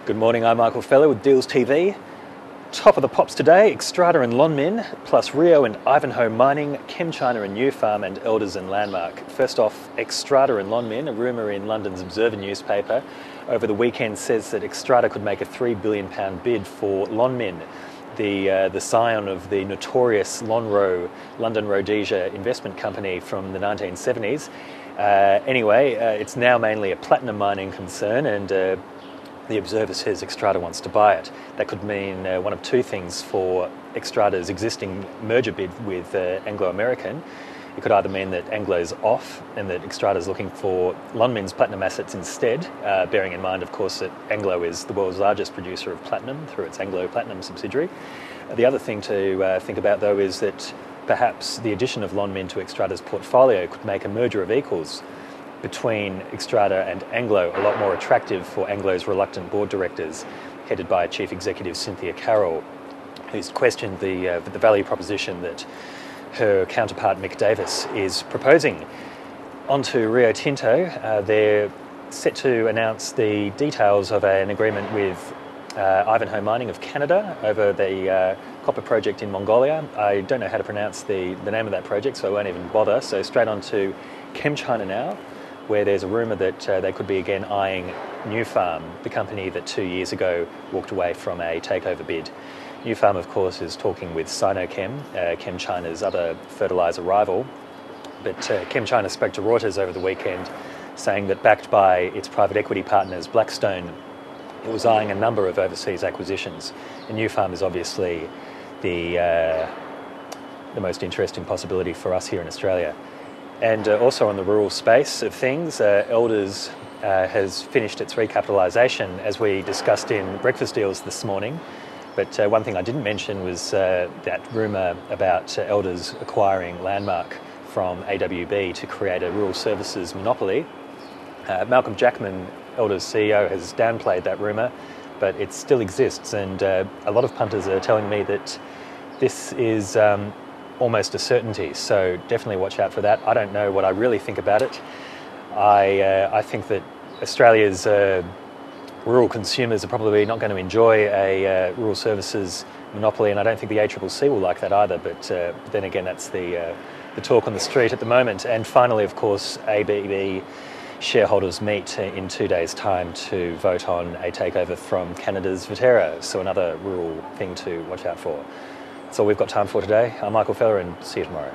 Good morning, I'm Michael Feller with Deals TV. Top of the pops today, Xstrata and Lonmin, plus Rio and Ivanhoe Mining, ChemChina and Nufarm and Elders and Landmark. First off, Xstrata and Lonmin, a rumour in London's Observer newspaper over the weekend says that Xstrata could make a £3 billion bid for Lonmin, the scion of the notorious London Rhodesia investment company from the 1970s. Anyway, it's now mainly a platinum mining concern, and the Observer says Xstrata wants to buy it. That could mean one of two things for Xstrata's existing merger bid with Anglo-American. It could either mean that Anglo's off and that Xstrata's looking for Lonmin's platinum assets instead, bearing in mind, of course, that Anglo is the world's largest producer of platinum through its Anglo Platinum subsidiary. The other thing to think about, though, is that perhaps the addition of Lonmin to Xstrata's portfolio could make a merger of equals between Xstrata and Anglo a lot more attractive for Anglo's reluctant board directors, headed by Chief Executive Cynthia Carroll, who's questioned the value proposition that her counterpart Mick Davis is proposing. On to Rio Tinto. They're set to announce the details of an agreement with Ivanhoe Mining of Canada over the copper project in Mongolia. I don't know how to pronounce the name of that project, so I won't even bother. So straight on to ChemChina now, where there's a rumour that they could be again eyeing Nufarm, the company that 2 years ago walked away from a takeover bid. Nufarm, of course, is talking with Sinochem, ChemChina's other fertiliser rival. But ChemChina spoke to Reuters over the weekend, saying that backed by its private equity partners Blackstone, it was eyeing a number of overseas acquisitions. And Nufarm is obviously the most interesting possibility for us here in Australia. And also on the rural space of things, Elders has finished its recapitalisation, as we discussed in Breakfast Deals this morning. But one thing I didn't mention was that rumour about Elders acquiring Landmark from AWB to create a rural services monopoly. Malcolm Jackman, Elders CEO, has downplayed that rumour, but it still exists, and a lot of punters are telling me that this is almost a certainty, so definitely watch out for that. I don't know what I really think about it. I think that Australia's rural consumers are probably not going to enjoy a rural services monopoly, and I don't think the ACCC will like that either, but then again, that's the talk on the street at the moment. And finally, of course, ABB shareholders meet in 2 days' time to vote on a takeover from Canada's Viterra, so another rural thing to watch out for. That's all we've got time for today. I'm Michael Feller, and see you tomorrow.